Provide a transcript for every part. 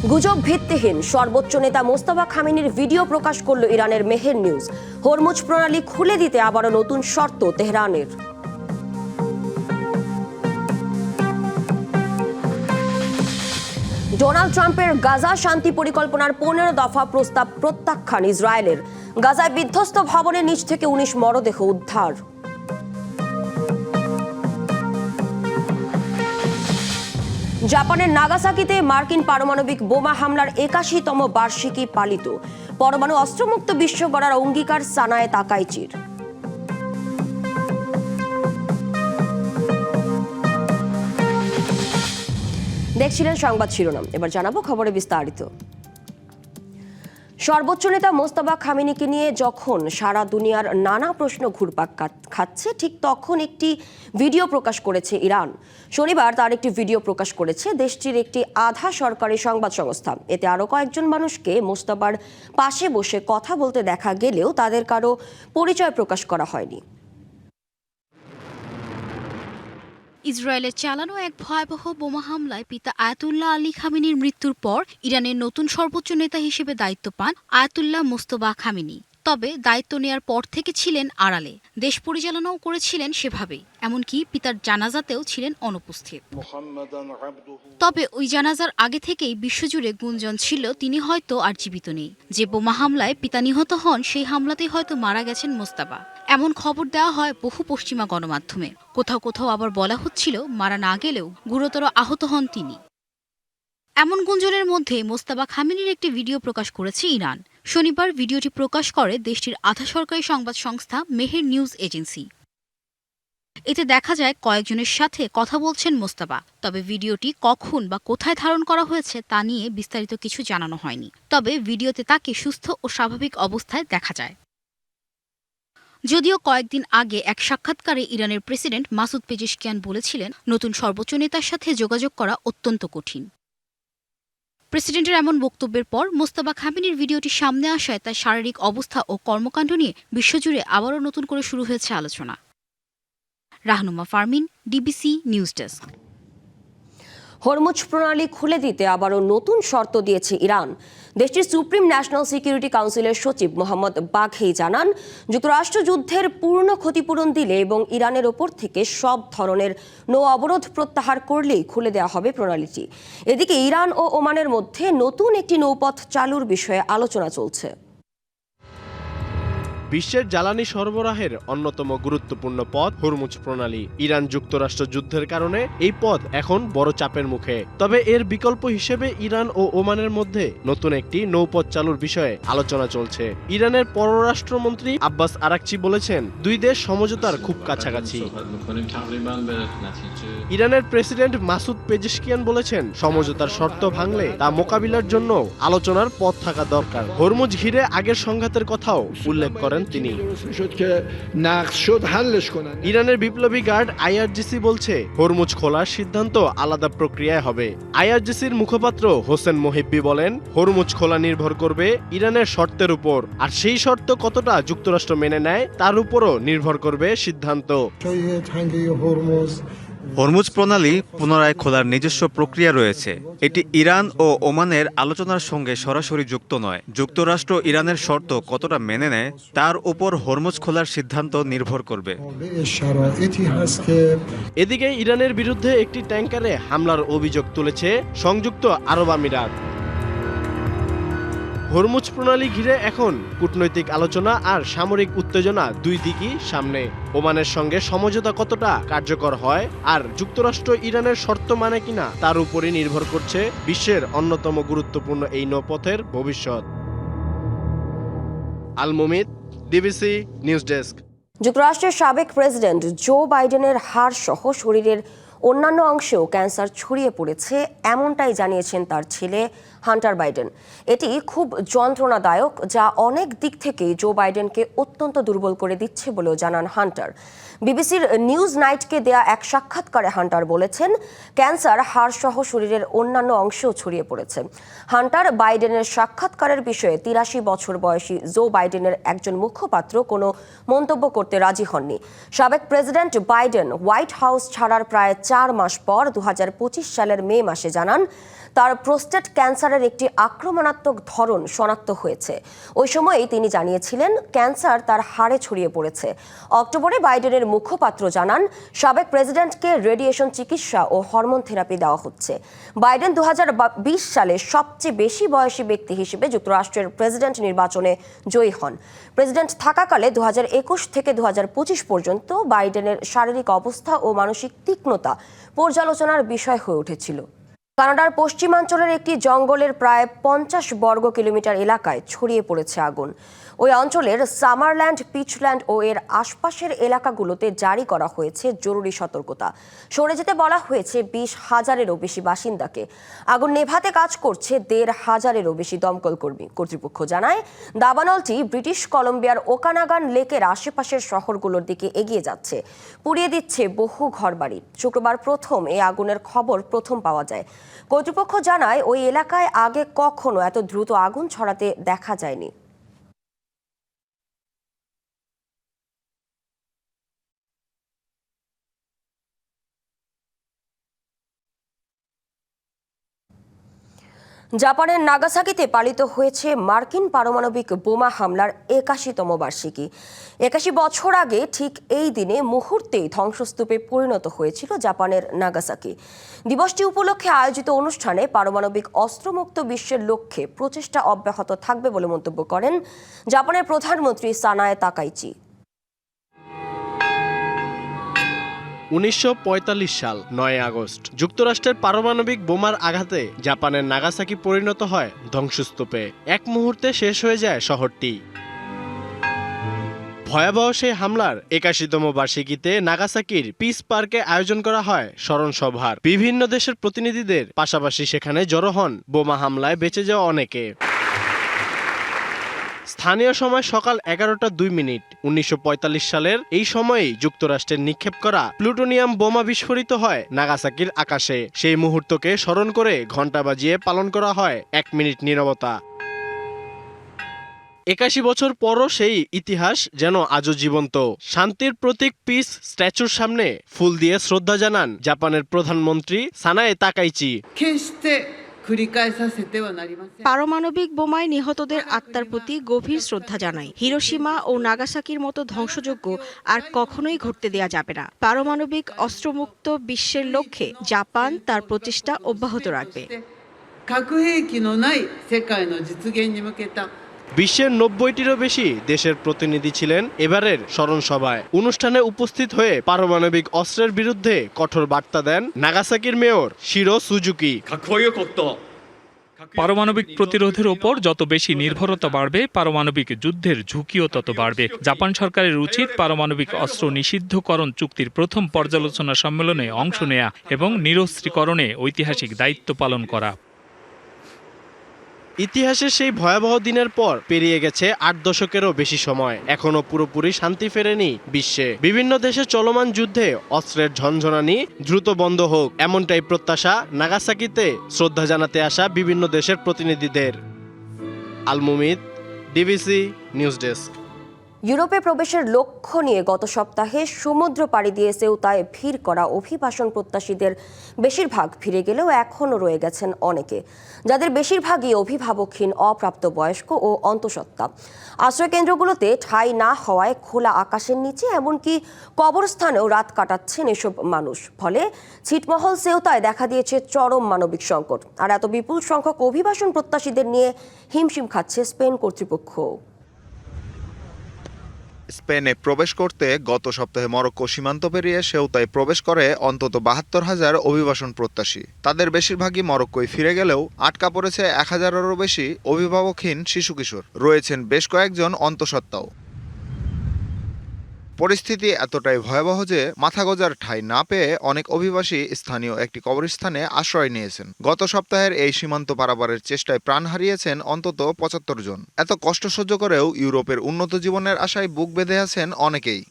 গুজব ভিত্তিহীন, সর্বোচ্চ নেতা মোস্তফা খামেনির ভিডিও প্রকাশ করল ইরানের মেহের নিউজ। হরমুজ প্রণালী খুলে দিতে আবারও নতুন শর্ত তেহরানের। ডোনাল্ড ট্রাম্পের গাজা শান্তি পরিকল্পনার 15 দফা প্রস্তাব প্রত্যাখ্যান ইসরায়েলের। গাজায় বিধ্বস্ত ভবনের নিচ থেকে 19 মরদেহ উদ্ধার। জাপানের নাগাসাকিতে মার্কিন পারমাণবিক বোমা হামলার 81তম বার্ষিকী পালিত। পরমাণু অস্ত্রমুক্ত বিশ্ব গড়ার অঙ্গীকার সানায়ে তাকাইচির। দেখছিলেন সংবাদ শিরোনাম, এবার জানাবো খবরে বিস্তারিত। সর্বোচ্চ নেতা মোস্তফা খামেনিকে নিয়ে যখন সারা দুনিয়ার নানা প্রশ্ন ঘুরপাক খাচ্ছে, ঠিক তখন একটি ভিডিও প্রকাশ করেছে ইরান। শনিবার তার একটি ভিডিও প্রকাশ করেছে দেশটির একটি আধা সরকারি সংবাদ সংস্থা। এতে আরও কয়েকজন মানুষকে মোস্তফার পাশে বসে কথা বলতে দেখা গেলেও তাদের কারো পরিচয় প্রকাশ করা হয়নি। ইসরায়েলের চালানো এক ভয়াবহ বোমা হামলায় পিতা আয়াতুল্লাহ আলী খামেনির মৃত্যুর পর ইরানের নতুন সর্বোচ্চ নেতা হিসেবে দায়িত্ব পান আয়াতুল্লাহ মোস্তফা খামেনি। তবে দায়িত্ব নেয়ার পর থেকে ছিলেন আড়ালে, দেশ পরিচালনাও করেছিলেন সেভাবেই, এমনকি পিতার জানাজাতেও ছিলেন অনুপস্থিত। তবে ওই জানাজার আগে থেকেই বিশ্বজুড়ে গুঞ্জন ছিল তিনি হয়তো আর জীবিত নেই। যে বোমা হামলায় পিতা নিহত হন, সেই হামলাতেই হয়তো মারা গেছেন মোস্তফা, এমন খবর দেওয়া হয় বহু পশ্চিমা গণমাধ্যমে। কোথাও কোথাও আবার বলা হচ্ছিল মারা না গেলেও গুরুতর আহত হন তিনি। এমন গুঞ্জনের মধ্যে মোস্তফা খামেনির একটি ভিডিও প্রকাশ করেছে ইরান। শনিবার ভিডিওটি প্রকাশ করে দেশটির আধা সরকারি সংবাদ সংস্থা মেহের নিউজ এজেন্সি। এতে দেখা যায় কয়েকজনের সাথে কথা বলছেন মোস্তফা। তবে ভিডিওটি কখন বা কোথায় ধারণ করা হয়েছে তা নিয়ে বিস্তারিত কিছু জানানো হয়নি। তবে ভিডিওতে তাকে সুস্থ ও স্বাভাবিক অবস্থায় দেখা যায়। যদিও কয়েকদিন আগে এক সাক্ষাৎকারে ইরানের প্রেসিডেন্ট মাসুদ পেজেশকিয়ান বলেছিলেন, নতুন সর্বোচ্চ নেতার সাথে যোগাযোগ করা অত্যন্ত কঠিন। প্রেসিডেন্টের এমন বক্তব্যের পর মোস্তফা খামেনির ভিডিওটি সামনে আসায় তার শারীরিক অবস্থা ও কর্মকাণ্ড নিয়ে বিশ্বজুড়ে আবারও নতুন করে শুরু হয়েছে আলোচনা। Rahnuma Fermin, DBC news desk. Hormuz প্রণালী খুলে দিতে আবারও নতুন শর্ত দিয়েছে ইরান। দেশটির সুপ্রিম ন্যাশনাল সিকিউরিটি কাউন্সিলের সচিব মোহাম্মদ বাঘেই জানান, যুক্তরাষ্ট্র যুদ্ধের পূর্ণ ক্ষতিপূরণ দিলে এবং ইরানের ওপর থেকে সব ধরনের নৌ অবরোধ প্রত্যাহার করলেই খুলে দেওয়া হবে প্রণালীটি। এদিকে ইরান ও ওমানের মধ্যে নতুন একটি নৌপথ চালুর বিষয়ে আলোচনা চলছে। বিশ্বের জ্বালানি সরবরাহের অন্যতম গুরুত্বপূর্ণ পথ হরমুজ প্রণালী। ইরান যুক্তরাষ্ট্র যুদ্ধের কারণে এই পথ এখন বড় চাপের মুখে। তবে এর বিকল্প হিসেবে ইরান ও ওমানের মধ্যে নতুন একটি নৌপথ চালুর বিষয়ে আলোচনা চলছে। ইরানের পররাষ্ট্রমন্ত্রী আব্বাস আরাকচি বলেছেন, দুই দেশ সমঝোতার খুব কাছাকাছি। ইরানের প্রেসিডেন্ট মাসুদ পেজেশকিয়ান বলেছেন, সমঝোতার শর্ত ভাঙলে তা মোকাবিলার জন্য আলোচনার পথ থাকা দরকার। হরমুজ ঘিরে আগের সংঘাতের কথাও উল্লেখ করেন তিনি। ইরানের বিপ্লবী গার্ড আইআরজিসি বলছে, হরমুজ খোলার সিদ্ধান্ত আলাদা প্রক্রিয়ায় হবে। আইআরজিসির মুখপাত্র হোসেন মোহিব্বি বলেন, হরমুজ খোলা নির্ভর করবে ইরানের শর্তের উপর, আর সেই শর্ত কতটা যুক্তরাষ্ট্র মেনে নেয় তার উপরও নির্ভর করবে সিদ্ধান্ত। হরমুজ প্রণালী পুনরায় খোলার নিজস্ব প্রক্রিয়া রয়েছে। এটি ইরান ও ওমানের আলোচনার সঙ্গে সরাসরি যুক্ত নয়। যুক্তরাষ্ট্র ইরানের শর্ত কতটা মেনে নেয় তার উপর হরমুজ খোলার সিদ্ধান্ত নির্ভর করবে। এদিকে ইরানের বিরুদ্ধে একটি ট্যাঙ্কারে হামলার অভিযোগ তুলেছে সংযুক্ত আরব আমিরাত। হরমুজ প্রণালী ঘিরে এখন কূটনৈতিক আলোচনা আর সামরিক উত্তেজনা দুই দিকই সামনে। ওমানের সঙ্গে সমঝোতা কতটা কার্যকর হয় আর যুক্তরাষ্ট্র ইরানের শর্ত মানে কিনা তার উপরই নির্ভর করছে বিশ্বের অন্যতম গুরুত্বপূর্ণ এই নৌপথের ভবিষ্যৎ। আল মুমিত, ডিবিসি নিউজ ডেস্ক। যুক্তরাষ্ট্রের সাবেক প্রেসিডেন্ট জো বাইডেনের হাড় সহ শরীরের অন্যান্য অংশেও ক্যান্সার ছড়িয়ে পড়েছে, এমনটাই জানিয়েছেন তার ছেলে হান্টার বাইডেন। এটি খুব যন্ত্রণাদায়ক, যা অনেক দিক থেকেই জো বাইডেনকে অত্যন্ত দুর্বল করে দিচ্ছে বলেও জানান হান্টার। বিবিসির নিউজ নাইটকে দেয়া এক সাক্ষাৎকারে হান্টার বলেছেন, ক্যান্সার হাড় সহ শরীরের অন্যান্য অংশেও ছড়িয়ে পড়েছে। হান্টার বাইডেনের সাক্ষাৎকারের বিষয়ে 83 বছর বয়সী জো বাইডেনের একজন মুখপাত্র কোনো মন্তব্য করতে রাজি হননি। সাবেক প্রেসিডেন্ট বাইডেন হোয়াইট হাউস ছাড়ার প্রায় 4 মাস পর 2025 সালের মে মাসে জানান তার প্রোস্টেট ক্যান্সারের একটি আক্রমণাত্মক ধরন শনাক্ত হয়েছে। ওই সময়ই তিনি জানিয়েছিলেন ক্যান্সার তার হাড়ে ছড়িয়ে পড়েছে। অক্টোবরে বাইডেনের মুখপাত্র জানান সাবেক প্রেসিডেন্টকে রেডিয়েশন চিকিৎসা ও হরমোন থেরাপি দেওয়া হচ্ছে। বাইডেন 2020 সালে সবচেয়ে বেশি বয়সী ব্যক্তি হিসেবে যুক্তরাষ্ট্রের প্রেসিডেন্ট নির্বাচনে জয়ী হন। প্রেসিডেন্ট থাকাকালে 2021 থেকে 2025 পর্যন্ত বাইডেনের শারীরিক অবস্থা ও মানসিক তীক্ষ্ণতা পর্যালোচনার বিষয় হয়ে উঠেছিল। কানাডার পশ্চিমাঞ্চলের একটি জঙ্গলের প্রায় 50 বর্গ কিলোমিটার এলাকায় ছড়িয়ে পড়েছে আগুন। ওই অঞ্চলের সামারল্যান্ড, পিচল্যান্ড ও এর আশপাশের এলাকাগুলোতে জারি করা হয়েছে জরুরি সতর্কতা। সরে যেতে বলা হয়েছে 20,000-এরও বেশি বাসিন্দাকে। আগুন নেভাতে কাজ করছে 1,500-এরও বেশি দমকল কর্মী। কর্তৃপক্ষ জানায় দাবানলটি ব্রিটিশ কলম্বিয়ার ওকানাগান লেকের আশেপাশের শহরগুলোর দিকে এগিয়ে যাচ্ছে, পুড়িয়ে দিচ্ছে বহু ঘরবাড়ি। শুক্রবার প্রথম এই আগুনের খবর পাওয়া যায়। কর্তৃপক্ষ জানায় ওই এলাকায় আগে কখনো এত দ্রুত আগুন ছড়াতে দেখা যায়নি। জাপানের নাগাসাকিতে পালিত হয়েছে মার্কিন পারমাণবিক বোমা হামলার 81তম বার্ষিকী। 81 বছর আগে ঠিক এই দিনে মুহূর্তেই ধ্বংসস্তূপে পরিণত হয়েছিল জাপানের নাগাসাকি। দিবসটি উপলক্ষে আয়োজিত অনুষ্ঠানে পারমাণবিক অস্ত্রমুক্ত বিশ্বের লক্ষ্যে প্রচেষ্টা অব্যাহত থাকবে বলে মন্তব্য করেন জাপানের প্রধানমন্ত্রী সানায়ে তাকাইচি। 1945 সাল 9 আগস্ট যুক্তরাষ্ট্রের পারমাণবিক বোমার আঘাতে জাপানের নাগাসাকি পরিণত হয় ধ্বংসস্তূপে। এক মুহূর্তে শেষ হয়ে যায় শহরটি। ভয়াবহ সেই হামলার 81তম বার্ষিকীতে নাগাসাকির পিস পার্কে আয়োজন করা হয় স্মরণ সভার। বিভিন্ন দেশের প্রতিনিধিদের পাশাপাশি সেখানে জড়ো হন বোমা হামলায় বেঁচে যাওয়া অনেকে। স্থানীয় সময় সকাল 11:02। 1945 সালের এই সময়েই যুক্তরাষ্ট্রের নিক্ষেপ করা প্লুটোনিয়াম বোমা বিস্ফোরিত হয় নাগাসাকির আকাশে। সেই মুহূর্তকে স্মরণ করে ঘণ্টা বাজিয়ে পালন করা হয় 1 মিনিট নীরবতা। 81 বছর পরও সেই ইতিহাস যেন আজও জীবন্ত। শান্তির প্রতীক পিস স্ট্যাচুর সামনে ফুল দিয়ে শ্রদ্ধা জানান জাপানের প্রধানমন্ত্রী সানায়ে তাকাইচি। পারমাণবিক বোমায় নিহতদের আত্মার প্রতি গভীর শ্রদ্ধা জানাই। হিরোশিমা ও নাগাসাকির মতো ধ্বংসযজ্ঞ আর কখনোই ঘটতে দেয়া যাবে না। পারমাণবিক অস্ত্রমুক্ত বিশ্বের লক্ষ্যে জাপান তার প্রচেষ্টা অব্যাহত রাখবে। বিশ্বের 90টিরও বেশি দেশের প্রতিনিধি ছিলেন এবারের স্মরণ সভায়। অনুষ্ঠানে উপস্থিত হয়ে পারমাণবিক অস্ত্রের বিরুদ্ধে কঠোর বার্তা দেন নাগাসাকির মেয়র শিরো সুজুকি। পারমাণবিক প্রতিরোধের ওপর যত বেশি নির্ভরতা বাড়বে, পারমাণবিক যুদ্ধের ঝুঁকিও তত বাড়বে। জাপান সরকারের উচিত পারমাণবিক অস্ত্র নিষিদ্ধকরণ চুক্তির প্রথম পর্যালোচনা সম্মেলনে অংশ নেয়া এবং নিরস্ত্রীকরণে ঐতিহাসিক দায়িত্ব পালন করা। ইতিহাসের সেই ভয়াবহ দিনের পর পেরিয়ে গেছে 8 দশকেরও বেশি সময়। এখনো পুরোপুরি শান্তি ফেরেনি বিশ্বে। বিভিন্ন দেশে চলমান যুদ্ধে অস্ত্রের ঝনঝনানি দ্রুত বন্ধ হোক, এমনটাই প্রত্যাশা নাগাসাকিতে শ্রদ্ধা জানাতে আসা বিভিন্ন দেশের প্রতিনিধিদের। আলমুমিদ, ডিবিসি নিউজ ডেস্ক। ইউরোপে প্রবেশের লক্ষ্য নিয়ে গত সপ্তাহে সমুদ্র পাড়ি দিয়ে সেউতায় ভিড় করা অভিবাসন প্রত্যাশীদের বেশিরভাগ ফিরে গেলেও এখনও রয়ে গেছেন অনেকে, যাদের বেশিরভাগই অভিভাবকহীন, অপ্রাপ্তবয়স্ক ও অন্তঃসত্ত্বা। আশ্রয়কেন্দ্রগুলোতে ঠাঁই না হওয়ায় খোলা আকাশের নিচে এমনকি কবরস্থানেও রাত কাটাচ্ছেন এসব মানুষ। ফলে ছিটমহল সেউতায় দেখা দিয়েছে চরম মানবিক সংকট। আর এত বিপুল সংখ্যক অভিবাসন প্রত্যাশীদের নিয়ে হিমশিম খাচ্ছে স্পেন কর্তৃপক্ষ। স্পেনে প্রবেশ করতে গত সপ্তাহে মরক্কো সীমান্ত পেরিয়ে সেউতায় প্রবেশ করে অন্তত 72,000 অভিবাসন প্রত্যাশী। তাদের বেশিরভাগই মরক্কোয় ফিরে গেলেও আটকা পড়েছে 1,000-এরও বেশি অভিভাবকহীন শিশু কিশোর। রয়েছেন বেশ কয়েকজন অন্তঃসত্ত্বাও। পরিস্থিতি এতটাই ভয়াবহ যে মাথা গোঁজার ঠাঁই না পেয়ে অনেক অভিবাসী স্থানীয় একটি কবরস্থানে আশ্রয় নিয়েছেন। গত সপ্তাহের এই সীমান্ত পারাপারের চেষ্টায় প্রাণ হারিয়েছেন অন্তত 75 জন। এত কষ্ট সহ্য করেও ইউরোপের উন্নত জীবনের আশায় বুক বেঁধে আছেন অনেকেই।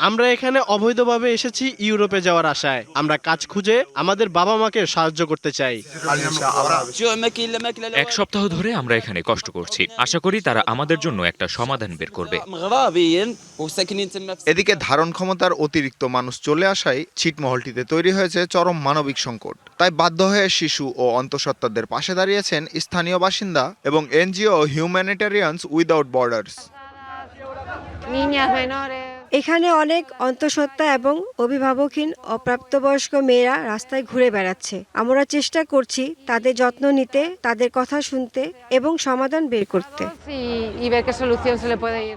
আমরা এখানে অবৈধভাবে এসেছি ইউরোপে যাওয়ার আশায়। আমরা কাজ খুঁজে আমাদের বাবা মাকে সাহায্য করতে চাই। 1 সপ্তাহ ধরে আমরা এখানে কষ্ট করছি। আশা করি তারা আমাদের জন্য একটা সমাধান বের করবে। এদিকে ধারণ ক্ষমতার অতিরিক্ত মানুষ চলে আসায় ছিটমহলটিতে তৈরি হয়েছে চরম মানবিক সংকট। তাই বাধ্য হয়ে শিশু ও অন্তঃসত্ত্বাদের পাশে দাঁড়িয়েছেন স্থানীয় বাসিন্দা এবং এনজিও হিউম্যানিটেরিয়ানস উইদাউট বর্ডার্স। এখানে অনেক অন্তঃসত্ত্বা এবং অভিভাবকহীন অপ্রাপ্তবয়স্ক মেয়েরা রাস্তায় ঘুরে বেড়াচ্ছে। আমরা চেষ্টা করছি তাদের যত্ন নিতে, তাদের কথা শুনতে এবং সমাধান বের করতে।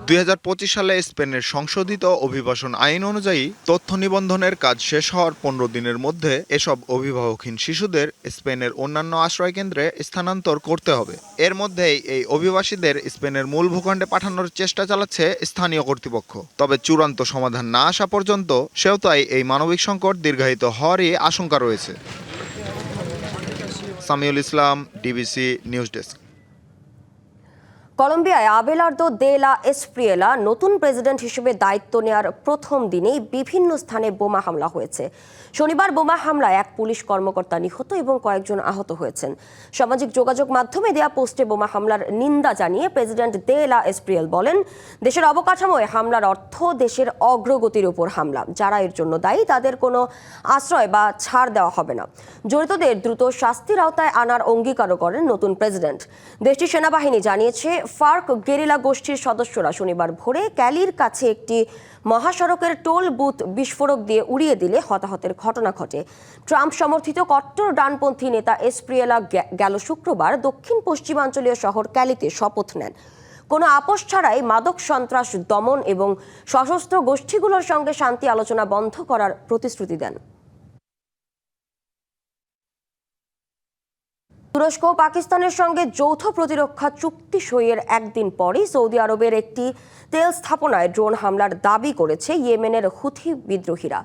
2025 সালে স্পেনের সংশোধিত অভিবাসন আইন অনুযায়ী তথ্য নিবন্ধনের কাজ শেষ হওয়ার 15 দিনের মধ্যে এসব অভিভাবকহীন শিশুদের স্পেনের অন্যান্য আশ্রয় কেন্দ্রে স্থানান্তর করতে হবে। এর মধ্যেই এই অভিবাসীদের স্পেনের মূল ভূখণ্ডে পাঠানোর চেষ্টা চালাচ্ছে স্থানীয় কর্তৃপক্ষ। তবে চূড়ান্ত সমাধান না আসা পর্যন্ত সেওতায় এই মানবিক সংকট দীর্ঘায়িত হওয়ারই আশঙ্কা রয়েছে। সামিউল ইসলাম, ডিবিসি নিউজ ডেস্ক। কলম্বিয়ায় আবেলার্দো দে লা এসপ্রিয়েলা নতুন প্রেসিডেন্ট হিসেবে দায়িত্ব নেওয়ার প্রথম দিনেই বিভিন্ন স্থানে বোমা হামলা হয়েছে। শনিবার বোমা হামলায় এক পুলিশ কর্মকর্তা নিহত এবং কয়েকজন আহত হয়েছেন। সামাজিক যোগাযোগ মাধ্যমে দেয়া পোস্টে বোমা হামলার নিন্দা জানিয়ে প্রেসিডেন্ট দে লা এসপ্রিয়েল বলেন, দেশের অবকাঠামোয় হামলার অর্থ দেশের অগ্রগতির উপর হামলা। যারা এর জন্য দায়ী তাদের কোনো আশ্রয় বা ছাড় দেওয়া হবে না। জড়িতদের দ্রুত শাস্তির আওতায় আনার অঙ্গীকারও করেন নতুন প্রেসিডেন্ট। দেশটির সেনাবাহিনী জানিয়েছে, ফার্ক গেরিলা গোষ্ঠীর সদস্যরা শনিবার ভোরে ক্যালির কাছে একটি মহাসড়কের টোল বুথ বিস্ফোরক দিয়ে উড়িয়ে দিলে হতাহতের ঘটনা ঘটে। ট্রাম্প সমর্থিত কট্টর ডানপন্থী নেতা এসপ্রিয়েলা গেল শুক্রবার দক্ষিণ পশ্চিমাঞ্চলীয় শহর ক্যালিতে শপথ নেন। কোনো আপোষ ছাড়াই মাদক সন্ত্রাস দমন এবং সশস্ত্র গোষ্ঠীগুলোর সঙ্গে শান্তি আলোচনা বন্ধ করার প্রতিশ্রুতি দেন। তুরস্ক ও পাকিস্তানের সঙ্গে যৌথ প্রতিরক্ষা চুক্তি সইয়ের একদিন পরই সৌদি আরবের একটি তেল স্থাপনায় ড্রোন হামলার দাবি করেছে ইয়েমেনের হুথি বিদ্রোহীরা।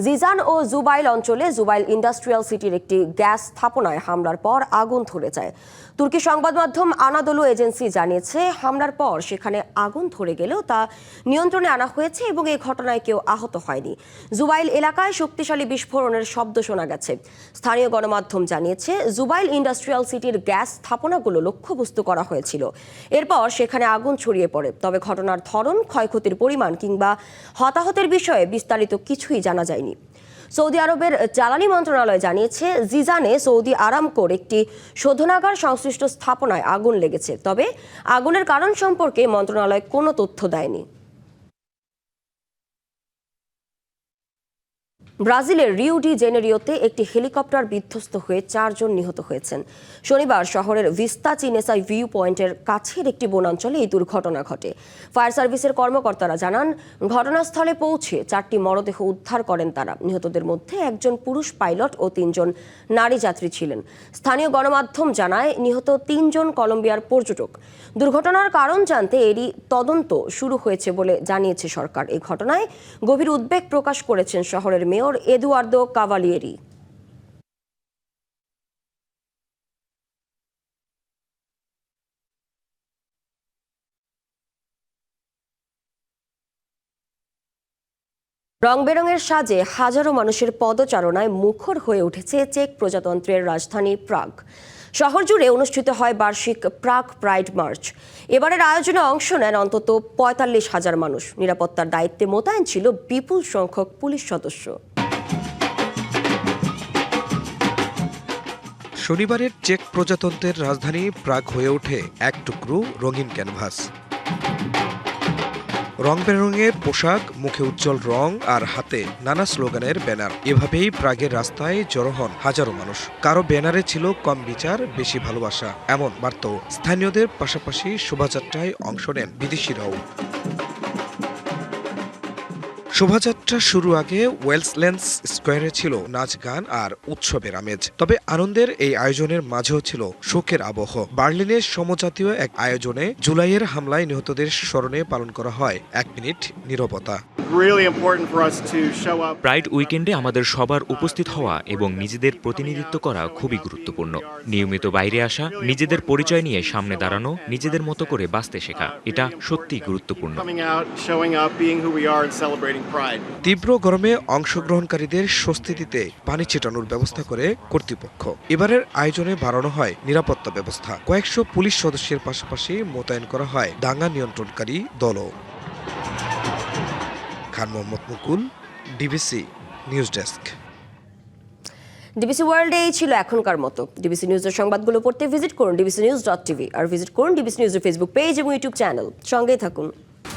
জিজান ও জুবাইল অঞ্চলে জুবাইল ইন্ডাস্ট্রিয়াল সিটির একটি গ্যাস স্থাপনায় হামলার পর আগুন ধরে যায়। তুর্কি সংবাদ মাধ্যম আনাদোলু এজেন্সি জানিয়েছে, হামলার পর সেখানে আগুন ধরে গেলেও তা নিয়ন্ত্রণে আনা হয়েছে এবং এই ঘটনায় কেউ আহত হয়নি। জুবাইল এলাকায় শক্তিশালী বিস্ফোরণের শব্দ শোনা গেছে। স্থানীয় গণমাধ্যম জানিয়েছে, জুবাইল ইন্ডাস্ট্রিয়াল সিটির গ্যাস স্থাপনাগুলো লক্ষ্যবস্তু করা হয়েছিল। এরপর সেখানে আগুন ছড়িয়ে পড়ে। তবে ঘটনার ধরন, ক্ষয়ক্ষতির পরিমাণ কিংবা হতাহতের বিষয়ে বিস্তারিত কিছুই জানা যায়নি। সৌদি আরবের জ্বালানি মন্ত্রণালয় জানিয়েছে, জিজানে সৌদি আরামকোর একটি শোধনাগার সংশ্লিষ্ট স্থাপনায় আগুন লেগেছে। তবে আগুনের কারণ সম্পর্কে মন্ত্রণালয় কোনো তথ্য দেয়নি। ব্রাজিলের রিও ডি জেনেরিওতে একটি হেলিকপ্টার বিধ্বস্ত হয়ে 4 জন নিহত হয়েছেন। শনিবার শহরের ভিস্তা চিনেসাই ভিউ পয়েন্টের কাছের একটি বনাঞ্চলে এই দুর্ঘটনা ঘটে। ফায়ার সার্ভিসের কর্মকর্তারা জানান, ঘটনাস্থলে পৌঁছে 4টি মরদেহ উদ্ধার করেন তারা। নিহতদের মধ্যে একজন পুরুষ পাইলট ও 3 জন নারী যাত্রী ছিলেন। স্থানীয় গণমাধ্যম জানায়, নিহত 3 জন কলম্বিয়ার পর্যটক। দুর্ঘটনার কারণ জানতে এরই তদন্ত শুরু হয়েছে বলে জানিয়েছে সরকার। এই ঘটনায় গভীর উদ্বেগ প্রকাশ করেছেন শহরের মেয়র এদুয়ার্দো কাভালিয়েরি। রং বেরঙের সাজে হাজারো মানুষের পদচারণায় মুখর হয়ে উঠেছে চেক প্রজাতন্ত্রের রাজধানী প্রাগ। শহর জুড়ে অনুষ্ঠিত হয় বার্ষিক প্রাগ প্রাইড মার্চ। এবারের আয়োজনে অংশ নেন অন্তত 45,000 মানুষ। নিরাপত্তার দায়িত্বে মোতায়েন ছিল বিপুল সংখ্যক পুলিশ সদস্য। শনিবারের চেক প্রজাতন্ত্রের রাজধানী প্রাগ হয়ে ওঠে এক টুকরো রঙিন ক্যানভাস। রং বেরঙের পোশাক, মুখে উজ্জ্বল রং আর হাতে নানা স্লোগানের ব্যানার। এভাবেই প্রাগের রাস্তায় জড়ো হন হাজারো মানুষ। কারো ব্যানারে ছিল কম বিচার, বেশি ভালোবাসা এমন বার্তাও। স্থানীয়দের পাশাপাশি শোভাযাত্রায় অংশ নেন বিদেশিরাও। শোভাযাত্রা শুরু আগে ওয়েলসল্যান্ডস স্কোয়ারে ছিল নাচ গান আর উৎসবের আমেজ। তবে আনন্দের এই আয়োজনের মাঝেও ছিল শোকের আবহ। বার্লিনের সমজাতীয় এক আয়োজনে জুলাইয়ের হামলায় নিহতদের স্মরণে পালন করা হয় 1 মিনিট নীরবতা। প্রাইড উইকেন্ডে আমাদের সবার উপস্থিত হওয়া এবং নিজেদের প্রতিনিধিত্ব করা খুবই গুরুত্বপূর্ণ। নিয়মিত বাইরে আসা, নিজেদের পরিচয় নিয়ে সামনে দাঁড়ানো, নিজেদের মতো করে বাঁচতে শেখা, এটা সত্যিই গুরুত্বপূর্ণ। তীব্র গরমে অংশগ্রহণকারীদের স্বস্তি দিতে পানি ছিটানোর ব্যবস্থা করে কর্তৃপক্ষ। এবারের আয়োজনে বাড়ানো হয় নিরাপত্তা ব্যবস্থা। কয়েকশো পুলিশ সদস্যের পাশাপাশি মোতায়েন করা হয় দাঙ্গা নিয়ন্ত্রণকারী দলও। খান মোহাম্মদ মুকুল, ডিবিসি নিউজ ডেস্ক। ডিবিসি ওয়ার্ল্ডে এই ছিল এখনকার মতো। ডিবিসি নিউজের সংবাদগুলো পড়তে ভিজিট করুন dbcnews.tv আর ভিজিট করুন ডিবিসি নিউজের ফেসবুক পেজ এবং ইউটিউব চ্যানেল। সঙ্গেই থাকুন।